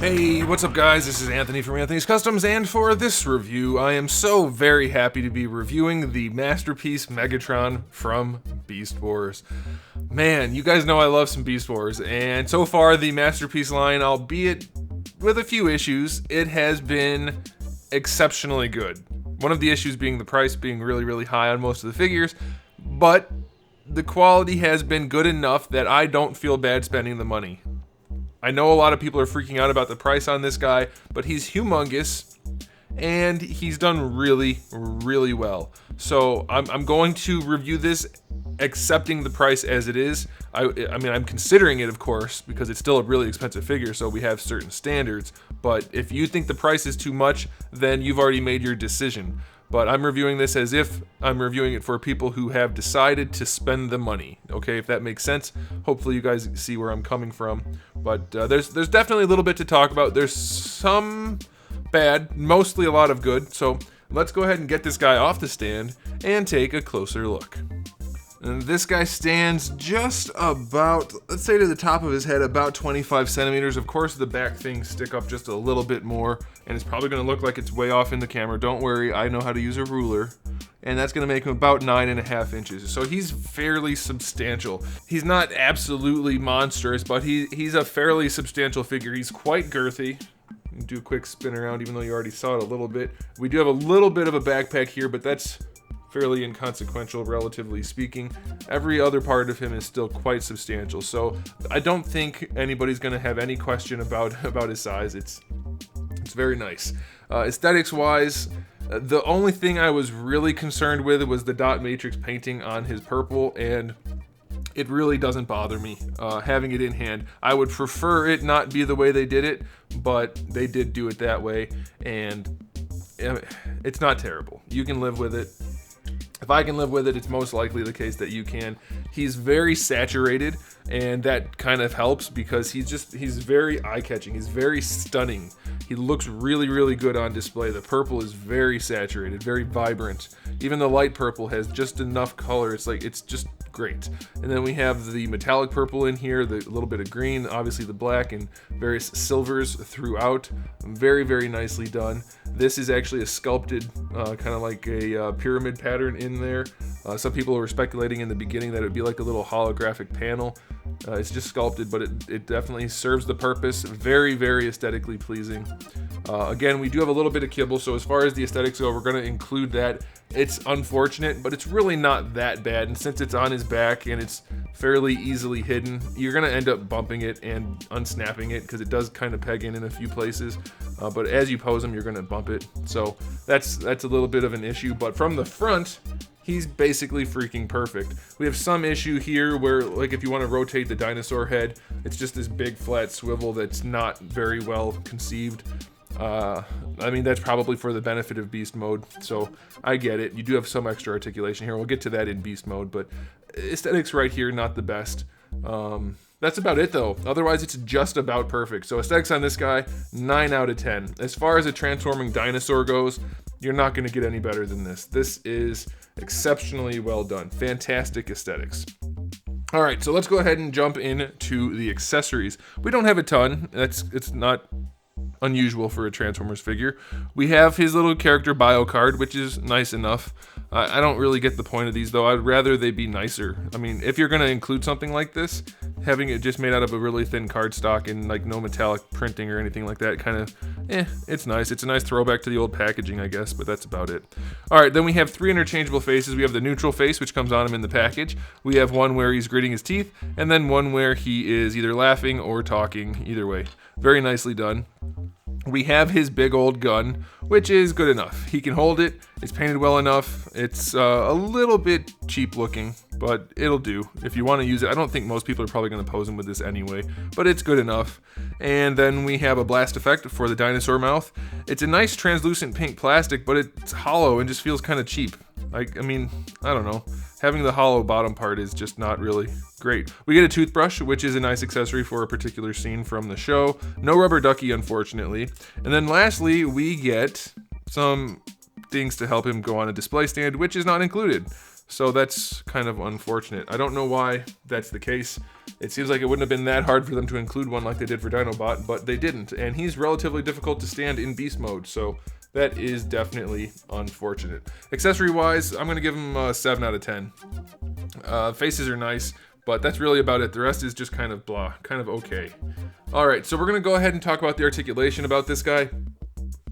Hey, what's up guys? This is Anthony from Anthony's Customs, and for this review, I am so very happy to be reviewing the masterpiece Megatron from Beast Wars. Man, you guys know I love some Beast Wars, and so far the masterpiece line, albeit with a few issues, it has been exceptionally good. One of the issues being the price being really high on most of the figures, but the quality has been good enough that I don't feel bad spending the money. I know a lot of people are freaking out about the price on this guy, but he's humongous and he's done really well. So I'm going to review this accepting the price as it is. I mean, I'm considering it, of course, because it's still a really expensive figure, so we have certain standards. But if you think the price is too much, then you've already made your decision. But I'm reviewing this as if I'm reviewing it for people who have decided to spend the money. Okay, if that makes sense. Hopefully you guys see where I'm coming from. But there's definitely a little bit to talk about. There's some bad, mostly a lot of good. So let's go ahead and get this guy off the stand and take a closer look. And this guy stands just about, let's say to the top of his head, about 25 centimeters. Of course, the back things stick up just a little bit more, and it's probably going to look like it's way off in the camera. Don't worry, I know how to use a ruler. And that's going to make him about 9.5 inches. So he's fairly substantial. He's not absolutely monstrous, but he's a fairly substantial figure. He's quite girthy. Do a quick spin around, even though you already saw it a little bit. We do have a little bit of a backpack here, but that's fairly inconsequential, relatively speaking. Every other part of him is still quite substantial, so I don't think anybody's going to have any question about his size. It's very nice. Aesthetics wise, the only thing I was really concerned with was the dot matrix painting on his purple, and it really doesn't bother me having it in hand. I would prefer it not be the way they did it, but they did do it that way, and it's not terrible. You can live with it. If I can live with it, it's most likely the case that you can. He's very saturated, and that kind of helps because he's very eye-catching. He's very stunning. He looks really good on display. The purple is very saturated, very vibrant. Even the light purple has just enough color. It's just great. And then we have the metallic purple in here, the little bit of green, obviously the black, and various silvers throughout. Very nicely done. This is actually a sculpted, kind of like a pyramid pattern in there. Some people were speculating in the beginning that it would be like a little holographic panel. It's just sculpted, but it definitely serves the purpose. Very aesthetically pleasing. Again, we do have a little bit of kibble, so as far as the aesthetics go, we're going to include that. It's unfortunate, but it's really not that bad, and since it's on his back and it's fairly easily hidden, you're going to end up bumping it and unsnapping it because it does kind of peg in a few places, but as you pose him, you're going to bump it, so that's a little bit of an issue. But from the front, he's basically freaking perfect. We have some issue here where, like, if you want to rotate the dinosaur head, it's just this big flat swivel that's not very well conceived. I mean, that's probably for the benefit of beast mode, so I get it. You do have some extra articulation here. We'll get to that in beast mode, but aesthetics right here, not the best. That's about it though. Otherwise, it's just about perfect. So aesthetics on this guy, 9 out of 10. As far as a transforming dinosaur goes, you're not going to get any better than this. This is exceptionally well done. Fantastic aesthetics. All right, so let's go ahead and jump into the accessories. We don't have a ton. It's not unusual for a Transformers figure. We have his little character bio card, which is nice enough. I don't really get the point of these though. I'd rather they be nicer. I mean, if you're going to include something like this, having it just made out of a really thin cardstock and like no metallic printing or anything like that, kind of, it's nice. It's a nice throwback to the old packaging, I guess, but that's about it. All right, then we have 3 interchangeable faces. We have the neutral face, which comes on him in the package. We have one where he's gritting his teeth, and then one where he is either laughing or talking. Either way, very nicely done. We have his big old gun, which is good enough. He can hold it. It's painted well enough. It's a little bit cheap looking, but it'll do if you want to use it. I don't think most people are probably going to pose him with this anyway, but it's good enough. And then we have a blast effect for the dinosaur mouth. It's a nice translucent pink plastic, but it's hollow and just feels kind of cheap. I mean, I don't know. Having the hollow bottom part is just not really great. We get a toothbrush, which is a nice accessory for a particular scene from the show. No rubber ducky, unfortunately. And then lastly, we get some things to help him go on a display stand, which is not included. So that's kind of unfortunate. I don't know why that's the case. It seems like it wouldn't have been that hard for them to include one like they did for Dinobot, but they didn't. And he's relatively difficult to stand in beast mode, so that is definitely unfortunate. Accessory-wise, I'm going to give him a 7 out of 10. Faces are nice, but that's really about it. The rest is just kind of blah, kind of okay. Alright, so we're going to go ahead and talk about the articulation about this guy.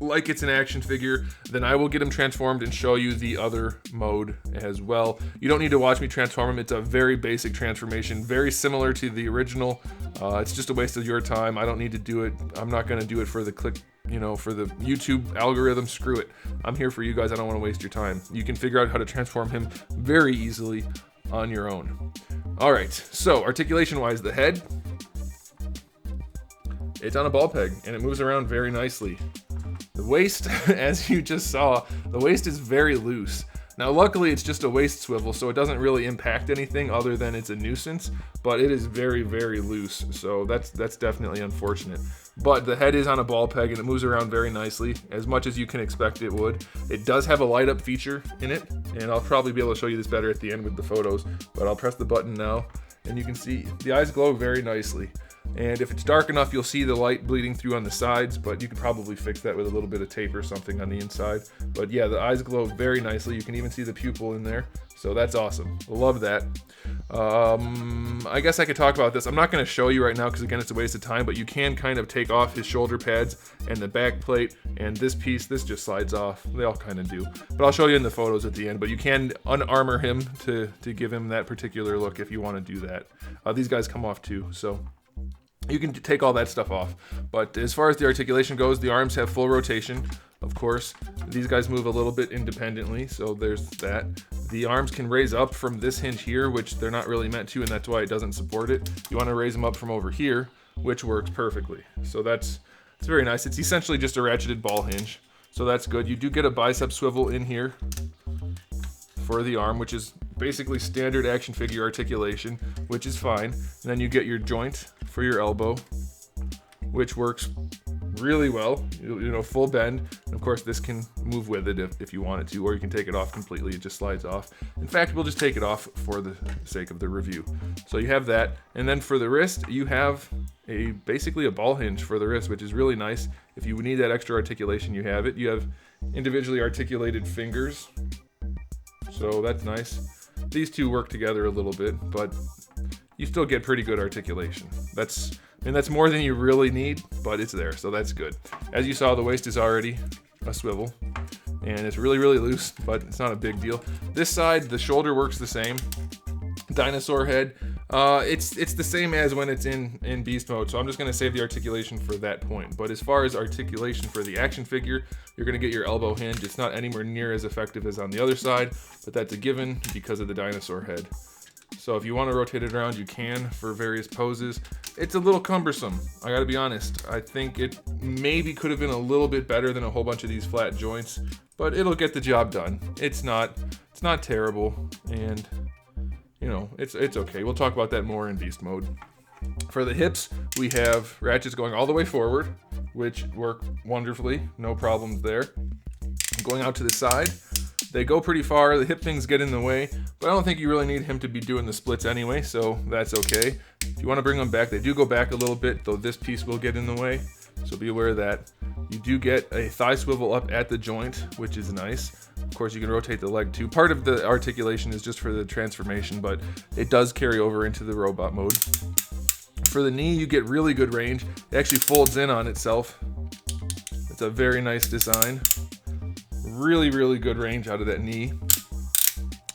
Like it's an action figure, then I will get him transformed and show you the other mode as well. You don't need to watch me transform him. It's a very basic transformation, very similar to the original. It's just a waste of your time. I don't need to do it. I'm not going to do it for the click, for the YouTube algorithm. Screw it. I'm here for you guys. I don't want to waste your time. You can figure out how to transform him very easily on your own. All right, so articulation wise, the head, it's on a ball peg and it moves around very nicely. The waist, as you just saw, the waist is very loose. Now luckily it's just a waist swivel, so it doesn't really impact anything other than it's a nuisance, but it is very, very loose, so that's definitely unfortunate. But the head is on a ball peg and it moves around very nicely, as much as you can expect it would. It does have a light up feature in it, and I'll probably be able to show you this better at the end with the photos, but I'll press the button now, and you can see the eyes glow very nicely. And if it's dark enough, you'll see the light bleeding through on the sides, but you can probably fix that with a little bit of tape or something on the inside. But yeah, the eyes glow very nicely. You can even see the pupil in there. So that's awesome. Love that. I guess I could talk about this. I'm not going to show you right now because again, it's a waste of time, but you can kind of take off his shoulder pads and the back plate, and this piece, this just slides off. They all kind of do. But I'll show you in the photos at the end, but you can unarmor him to give him that particular look if you want to do that. These guys come off too, so you can take all that stuff off. But as far as the articulation goes, the arms have full rotation, of course. These guys move a little bit independently, so there's that. The arms can raise up from this hinge here, which they're not really meant to, and that's why it doesn't support it. You want to raise them up from over here, which works perfectly. So it's very nice. It's essentially just a ratcheted ball hinge, so that's good. You do get a bicep swivel in here for the arm, which is basically standard action figure articulation, which is fine. And then you get your joint for your elbow, which works really well, full bend. And of course this can move with it if you want it to, or you can take it off completely. It just slides off. In fact, we'll just take it off for the sake of the review. So you have that, and then for the wrist you have basically a ball hinge for the wrist, which is really nice. If you need that extra articulation, you have it. You have individually articulated fingers, so that's nice. These two work together a little bit, but you still get pretty good articulation. That's more than you really need, but it's there, so that's good. As you saw, the waist is already a swivel, and it's really, really loose, but it's not a big deal. This side, the shoulder works the same. Dinosaur head, it's the same as when it's in beast mode, so I'm just going to save the articulation for that point. But as far as articulation for the action figure, you're going to get your elbow hinge. It's not anywhere near as effective as on the other side, but that's a given because of the dinosaur head. So if you want to rotate it around, you can for various poses. It's a little cumbersome, I gotta be honest. I think it maybe could have been a little bit better than a whole bunch of these flat joints, but it'll get the job done. It's not terrible, and it's okay. We'll talk about that more in beast mode. For the hips, we have ratchets going all the way forward, which work wonderfully, no problems there. Going out to the side, they go pretty far. The hip things get in the way, but I don't think you really need him to be doing the splits anyway, so that's okay. If you want to bring them back, they do go back a little bit, though this piece will get in the way, so be aware of that. You do get a thigh swivel up at the joint, which is nice. Of course, you can rotate the leg too. Part of the articulation is just for the transformation, but it does carry over into the robot mode. For the knee, you get really good range. It actually folds in on itself. It's a very nice design. Really, really good range out of that knee.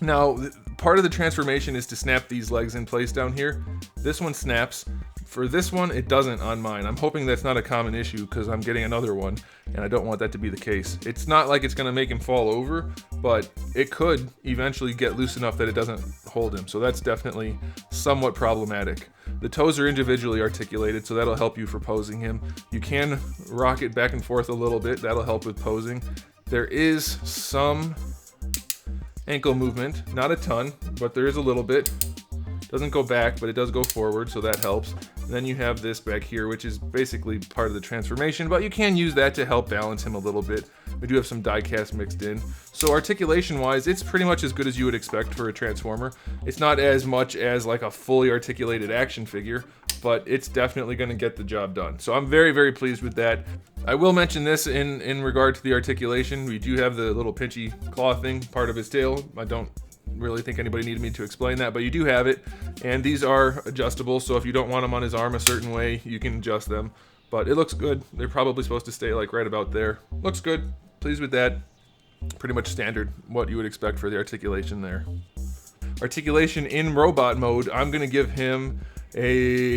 Now, part of the transformation is to snap these legs in place down here. This one snaps. For this one, it doesn't on mine. I'm hoping that's not a common issue because I'm getting another one, and I don't want that to be the case. It's not like it's going to make him fall over, but it could eventually get loose enough that it doesn't hold him, so that's definitely somewhat problematic. The toes are individually articulated, so that'll help you for posing him. You can rock it back and forth a little bit. That'll help with posing. There is some ankle movement, not a ton, but there is a little bit. Doesn't go back, but it does go forward, so that helps. And then you have this back here, which is basically part of the transformation, but you can use that to help balance him a little bit. We do have some die cast mixed in. So articulation-wise, it's pretty much as good as you would expect for a Transformer. It's not as much as like a fully articulated action figure, but it's definitely going to get the job done. So I'm very, very pleased with that. I will mention this in regard to the articulation. We do have the little pinchy claw thing, part of his tail. I don't really think anybody needed me to explain that, but you do have it. And these are adjustable, so if you don't want them on his arm a certain way, you can adjust them. But it looks good. They're probably supposed to stay like right about there. Looks good. Pleased with that. Pretty much standard, what you would expect for the articulation there. Articulation in robot mode, I'm going to give him a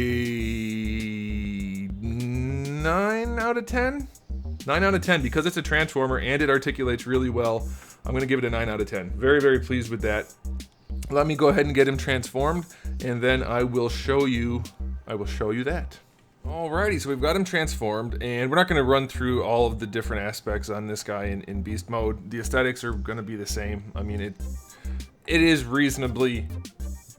9 out of 10? 9 out of 10 because it's a Transformer and it articulates really well. I'm going to give it a 9 out of 10. Very, very pleased with that. Let me go ahead and get him transformed, and then I will show you that. Alrighty, so we've got him transformed, and we're not going to run through all of the different aspects on this guy in beast mode. The aesthetics are going to be the same. I mean, it is reasonably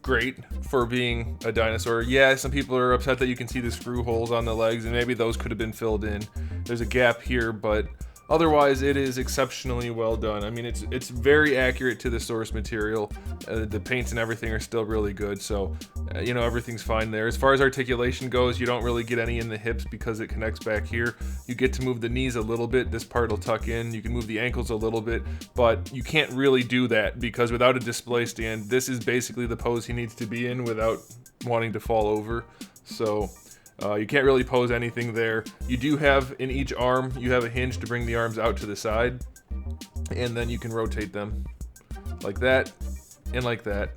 great for being a dinosaur. Yeah, some people are upset that you can see the screw holes on the legs, and maybe those could have been filled in. There's a gap here, but otherwise it is exceptionally well done. I mean, it's very accurate to the source material. The paints and everything are still really good, so you know, everything's fine there. As far as articulation goes, you don't really get any in the hips because it connects back here. You get to move the knees a little bit. This part will tuck in. You can move the ankles a little bit, but you can't really do that because without a display stand, this is basically the pose he needs to be in without wanting to fall over. So you can't really pose anything there. You do have, in each arm, you have a hinge to bring the arms out to the side, and then you can rotate them like that and like that.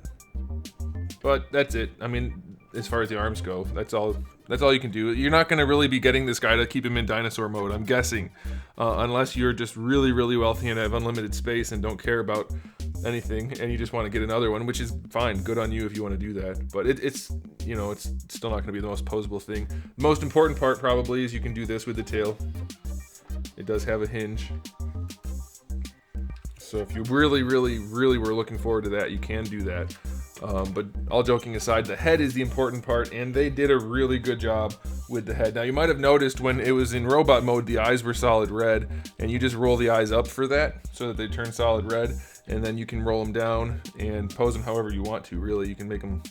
But that's it. I mean, as far as the arms go, that's all you can do. You're not going to really be getting this guy to keep him in dinosaur mode, I'm guessing, unless you're just really, really wealthy and have unlimited space and don't care about anything, and you just want to get another one, which is fine. Good on you if you want to do that. But it's you know, it's still not going to be the most posable thing. The most important part probably is you can do this with the tail. It does have a hinge. So if you really, really, really were looking forward to that, you can do that. But all joking aside, the head is the important part, and they did a really good job with the head. Now, you might have noticed when it was in robot mode, the eyes were solid red, and you just roll the eyes up for that so that they turn solid red, and then you can roll them down and pose them however you want to, really. You can make them,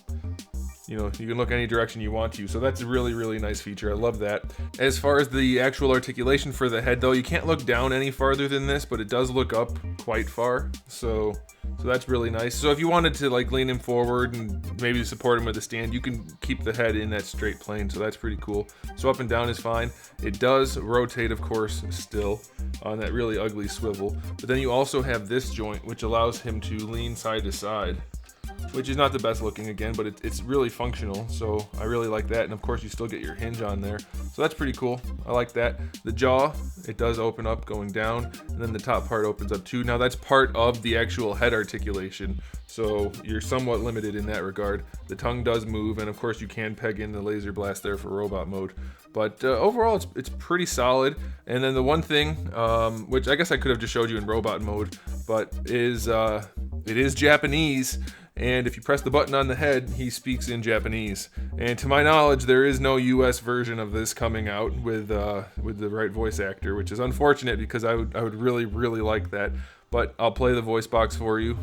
you know, you can look any direction you want to. So that's a really, really nice feature. I love that. As far as the actual articulation for the head, though, you can't look down any farther than this, but it does look up quite far. So that's really nice. So if you wanted to like lean him forward and maybe support him with a stand, you can keep the head in that straight plane. So that's pretty cool. So up and down is fine. It does rotate, of course, still on that really ugly swivel. But then you also have this joint, which allows him to lean side to side, which is not the best looking again, but it's really functional, so I really like that. And of course you still get your hinge on there, so that's pretty cool. I like that. The jaw, it does open up going down, and then the top part opens up too. Now that's part of the actual head articulation, so you're somewhat limited in that regard. The tongue does move, and of course you can peg in the laser blast there for robot mode. But overall, it's pretty solid. And then the one thing, which I guess I could have just showed you in robot mode, but is it is Japanese. And if you press the button on the head, he speaks in Japanese. And to my knowledge, there is no US version of this coming out with the right voice actor, which is unfortunate because I would really, really like that. But I'll play the voice box for you.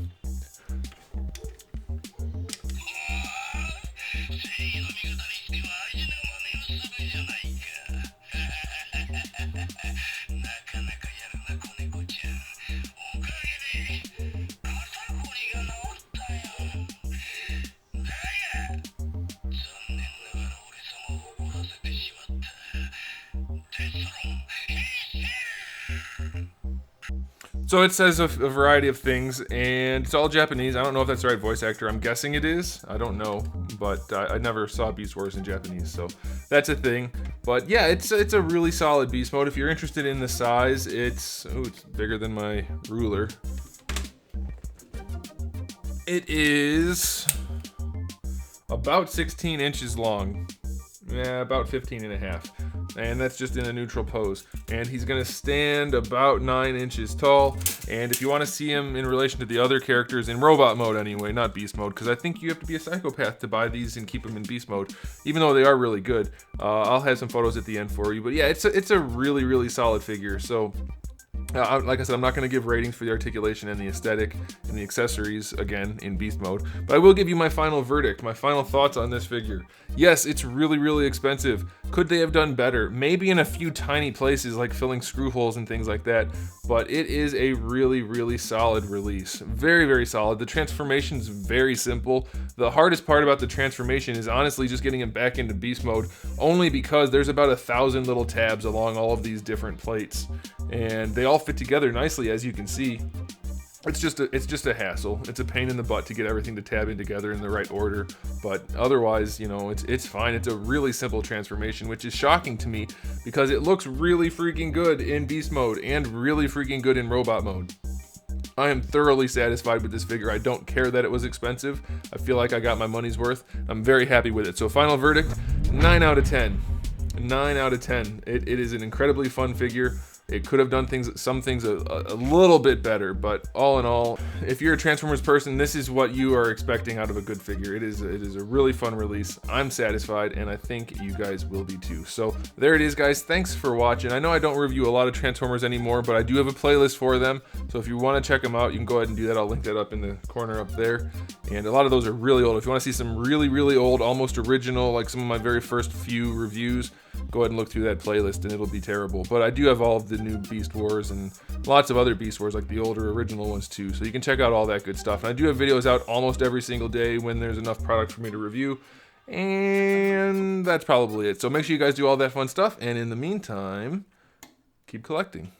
So it says a variety of things, and it's all Japanese. I don't know if that's the right voice actor. I'm guessing it is. I don't know, but I never saw Beast Wars in Japanese, so that's a thing. But yeah, it's a really solid beast mode. If you're interested in the size, it's bigger than my ruler. It is about 16 inches long. Yeah, about 15 and a half. and that's just in a neutral pose. And he's gonna stand about 9 inches tall. And if you want to see him in relation to the other characters in robot mode anyway, not beast mode, because I think you have to be a psychopath to buy these and keep them in beast mode, even though they are really good. I'll have some photos at the end for you. But yeah, it's a really, really solid figure. So like I said, I'm not going to give ratings for the articulation and the aesthetic and the accessories, again, in beast mode. But I will give you my final verdict, my final thoughts on this figure. Yes, it's really, really expensive. Could they have done better? Maybe in a few tiny places, like filling screw holes and things like that. But it is a really, really solid release. Very, very solid. The transformation's very simple. The hardest part about the transformation is honestly just getting him back into beast mode, only because there's about 1,000 little tabs along all of these different plates. And they all fit together nicely, as you can see. It's just a hassle. It's a pain in the butt to get everything to tab in together in the right order, but otherwise, you know, it's fine. It's a really simple transformation, which is shocking to me because it looks really freaking good in beast mode and really freaking good in robot mode. I am thoroughly satisfied with this figure. I don't care that it was expensive. I feel like I got my money's worth. I'm very happy with it. So final verdict, 9 out of 10. 9 out of 10. It is an incredibly fun figure. It could have done some things a little bit better, but all in all, if you're a Transformers person, this is what you are expecting out of a good figure. It is a really fun release. I'm satisfied, and I think you guys will be too. So there it is, guys. Thanks for watching. I know I don't review a lot of Transformers anymore, but I do have a playlist for them. So if you want to check them out, you can go ahead and do that. I'll link that up in the corner up there. And a lot of those are really old. If you want to see some really, really old, almost original, like some of my very first few reviews, go ahead and look through that playlist and it'll be terrible. But I do have all of the new Beast Wars and lots of other Beast Wars, like the older original ones too. So you can check out all that good stuff. And I do have videos out almost every single day when there's enough product for me to review. And that's probably it. So make sure you guys do all that fun stuff. And in the meantime, keep collecting.